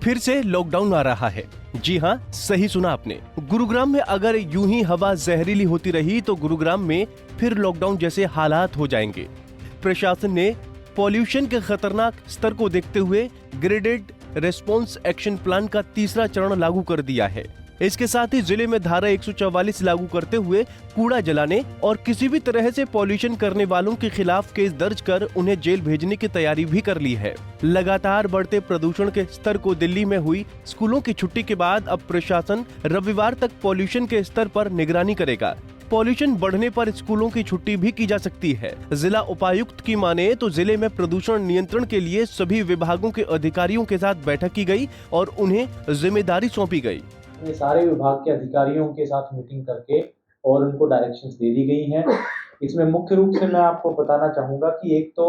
फिर से लॉकडाउन आ रहा है। जी हाँ, सही सुना आपने। गुरुग्राम में अगर यूं ही हवा जहरीली होती रही तो गुरुग्राम में फिर लॉकडाउन जैसे हालात हो जाएंगे। प्रशासन ने पॉल्यूशन के खतरनाक स्तर को देखते हुए ग्रेडेड रेस्पॉन्स एक्शन प्लान का तीसरा चरण लागू कर दिया है। इसके साथ ही जिले में धारा 144 लागू करते हुए कूड़ा जलाने और किसी भी तरह से पॉल्यूशन करने वालों के खिलाफ केस दर्ज कर उन्हें जेल भेजने की तैयारी भी कर ली है। लगातार बढ़ते प्रदूषण के स्तर को दिल्ली में हुई स्कूलों की छुट्टी के बाद अब प्रशासन रविवार तक पॉल्यूशन के स्तर पर निगरानी करेगा। पॉल्यूशन बढ़ने पर स्कूलों की छुट्टी भी की जा सकती है। जिला उपायुक्त की माने तो जिले में प्रदूषण नियंत्रण के लिए सभी विभागों के अधिकारियों के साथ बैठक की गई और उन्हें जिम्मेदारी सौंपी गई। ये सारे विभाग के अधिकारियों के साथ मीटिंग करके और उनको डायरेक्शंस दे दी गई हैं। इसमें मुख्य रूप से मैं आपको बताना चाहूँगा कि एक तो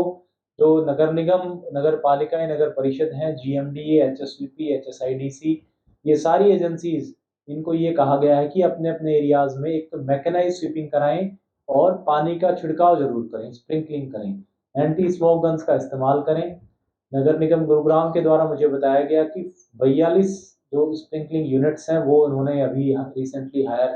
जो नगर निगम, नगर पालिकाएं, नगर परिषद हैं, जीएमडीए, एचएसवीपी, एचएसआईडीसी, ये सारी एजेंसीज, इनको ये कहा गया है कि अपने अपने एरियाज में एक तो मैकेनाइज स्वीपिंग कराएं और पानी का छिड़काव जरूर करें, स्प्रिंकलिंग करें, एंटी स्मोक गन्स का इस्तेमाल करें। नगर निगम गुरुग्राम के द्वारा मुझे बताया गया कि 42 जो स्प्रिंकलिंग यूनिट्स हैं वो उन्होंने अभी रिसेंटली हायर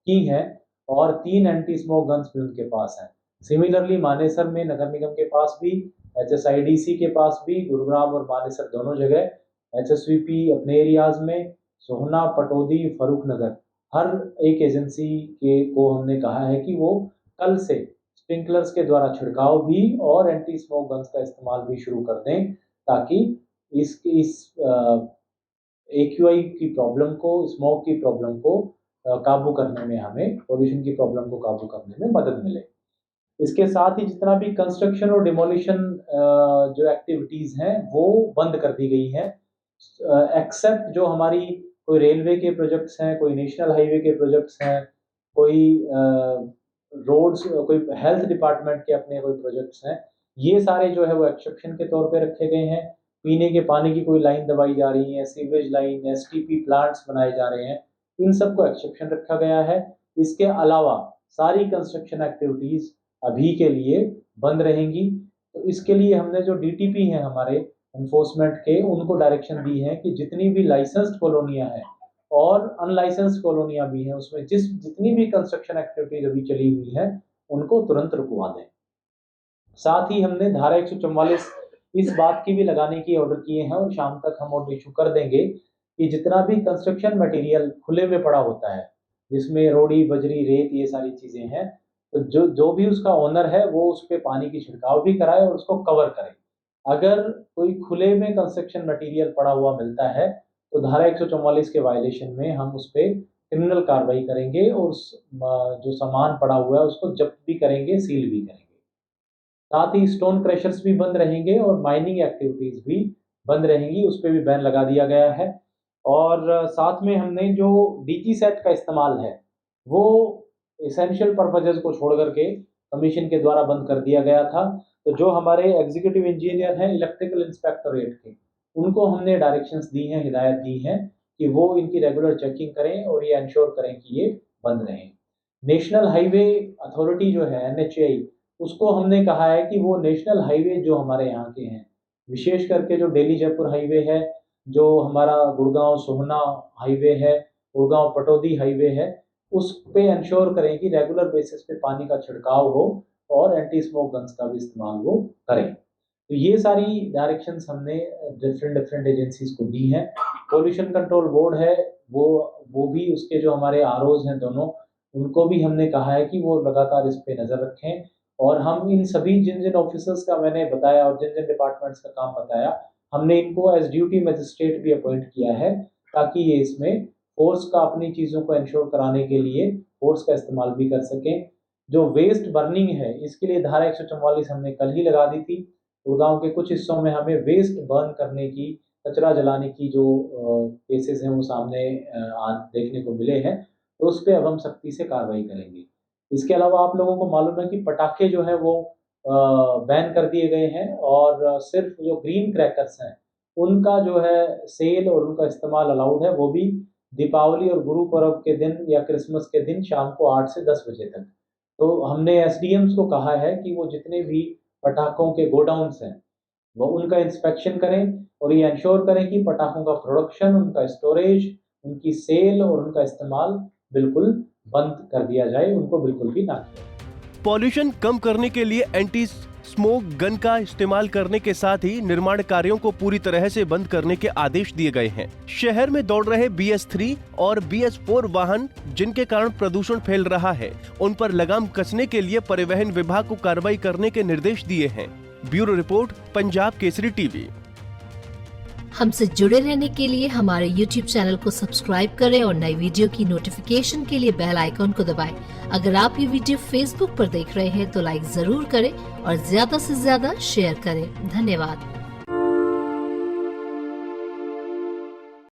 की हैं और 3 एंटी स्मोक गन्स भी उनके पास हैं। सिमिलरली मानेसर में नगर निगम के पास भी, एचएसआईडीसी के पास भी, गुरुग्राम और मानेसर दोनों जगह, एचएसवीपी अपने एरियाज में, सोहना, पटौदी, फरूख नगर, हर एक एजेंसी के को हमने कहा है कि वो कल से स्प्रिंकलर्स के द्वारा छिड़काव भी और एंटी स्मोक गन्स का इस्तेमाल भी शुरू कर दें, ताकि इस एक्यूआई की प्रॉब्लम को, स्मोक की प्रॉब्लम को काबू करने में, हमें पॉल्यूशन की प्रॉब्लम को काबू करने में मदद मिले। इसके साथ ही जितना भी कंस्ट्रक्शन और डिमोलिशन जो एक्टिविटीज हैं वो बंद कर दी गई हैं, एक्सेप्ट जो हमारी कोई रेलवे के प्रोजेक्ट्स हैं, कोई नेशनल हाईवे के प्रोजेक्ट्स हैं, कोई रोड्स, कोई हेल्थ डिपार्टमेंट के अपने कोई प्रोजेक्ट्स हैं, ये सारे जो है वो एक्सेप्शन के तौर पे रखे गए हैं। पीने के पानी की कोई लाइन दबाई जा रही है, सीवेज लाइन, एसटीपी प्लांट्स बनाए जा रहे हैं, इन सबको एक्सेप्शन रखा गया है। इसके अलावा सारी कंस्ट्रक्शन एक्टिविटीज अभी के लिए बंद रहेंगी। तो इसके लिए हमने जो डीटीपी हैं हमारे एनफोर्समेंट के, उनको डायरेक्शन दी है कि जितनी भी लाइसेंस्ड कॉलोनियां हैं और अनलाइसेंस्ड कॉलोनियां भी हैं, उसमें जितनी भी कंस्ट्रक्शन एक्टिविटीज अभी चली हुई है उनको तुरंत रुकवा दें। साथ ही हमने धारा 144 इस बात की भी लगाने की ऑर्डर किए हैं और शाम तक हम ऑर्डर इशू कर देंगे कि जितना भी कंस्ट्रक्शन मटेरियल खुले में पड़ा होता है, जिसमें रोड़ी, बजरी, रेत, ये सारी चीजें हैं, तो जो जो भी उसका ओनर है वो उस पर पानी की छिड़काव भी कराए और उसको कवर करे। अगर कोई खुले में कंस्ट्रक्शन मटेरियल पड़ा हुआ मिलता है तो धारा 144 के वायलेशन में हम उस पर क्रिमिनल कार्रवाई करेंगे और उस जो सामान पड़ा हुआ है उसको जब्त भी करेंगे, सील भी करेंगे। साथ ही स्टोन क्रशर्स भी बंद रहेंगे और माइनिंग एक्टिविटीज भी बंद रहेंगी, उस पर भी बैन लगा दिया गया है। और साथ में हमने जो डीजी सेट का इस्तेमाल है वो एसेंशियल पर्पजेज को छोड़ करके कमीशन के द्वारा बंद कर दिया गया था। तो जो हमारे एग्जीक्यूटिव इंजीनियर हैं इलेक्ट्रिकल इंस्पेक्टोरेट के, उनको हमने डायरेक्शंस दी हैं, हिदायत दी हैं कि वो इनकी रेगुलर चेकिंग करें और ये इंश्योर करें कि ये बंद रहें। नेशनल हाईवे अथॉरिटी जो है एनएचएआई, उसको हमने कहा है कि वो नेशनल हाईवे जो हमारे यहाँ के हैं, विशेष करके जो दिल्ली जयपुर हाईवे है, जो हमारा गुड़गांव सोहना हाईवे है, गुड़गांव पटौदी हाईवे है, उस पे इंश्योर करें कि रेगुलर बेसिस पे पानी का छिड़काव हो और एंटी स्मोक गन्स का भी इस्तेमाल वो करें। तो ये सारी डायरेक्शंस हमने डिफरेंट डिफरेंट एजेंसीज को दी हैं। पोल्यूशन कंट्रोल बोर्ड है, वो भी, उसके जो हमारे आरओज हैं दोनों, उनको भी हमने कहा है कि वो लगातार इस पे नजर रखें। और हम इन सभी जिन जिन ऑफिसर्स का मैंने बताया और जिन जिन डिपार्टमेंट्स का काम बताया, हमने इनको एज ड्यूटी मजिस्ट्रेट भी अपॉइंट किया है, ताकि ये इसमें फोर्स का, अपनी चीज़ों को इंश्योर कराने के लिए फोर्स का इस्तेमाल भी कर सकें। जो वेस्ट बर्निंग है, इसके लिए धारा 144 हमने कल ही लगा दी थी। गुड़गांव के कुछ हिस्सों में हमें वेस्ट बर्न करने की, कचरा जलाने की जो केसेस हैं वो सामने देखने को मिले हैं, तो उस पर अब हम सख्ती से कार्रवाई करेंगे। इसके अलावा आप लोगों को मालूम है कि पटाखे जो है वो बैन कर दिए गए हैं और सिर्फ जो ग्रीन क्रैकर्स हैं उनका जो है सेल और उनका इस्तेमाल अलाउड है, वो भी दीपावली और गुरु पर्व के दिन या क्रिसमस के दिन शाम को 8 से 10 बजे तक। तो हमने एसडीएम्स को कहा है कि वो जितने भी पटाखों के गोडाउन्स हैं वो उनका इंस्पेक्शन करें और ये इंश्योर करें कि पटाखों का प्रोडक्शन, उनका स्टोरेज, उनकी सेल और उनका इस्तेमाल बिल्कुल बंद कर दिया जाए, उनको बिल्कुल भी ना किया। पॉल्यूशन कम करने के लिए एंटी स्मोक गन का इस्तेमाल करने के साथ ही निर्माण कार्यों को पूरी तरह से बंद करने के आदेश दिए गए हैं। शहर में दौड़ रहे BS3 और BS4 वाहन जिनके कारण प्रदूषण फैल रहा है, उन पर लगाम कसने के लिए परिवहन विभाग को कार्रवाई करने के निर्देश दिए हैं। Bureau report, Punjab Kesari TV. हमसे जुड़े रहने के लिए हमारे YouTube चैनल को सब्सक्राइब करें और नई वीडियो की नोटिफिकेशन के लिए बेल आइकॉन को दबाएं। अगर आप ये वीडियो Facebook पर देख रहे हैं तो लाइक जरूर करें और ज्यादा से ज्यादा शेयर करें। धन्यवाद।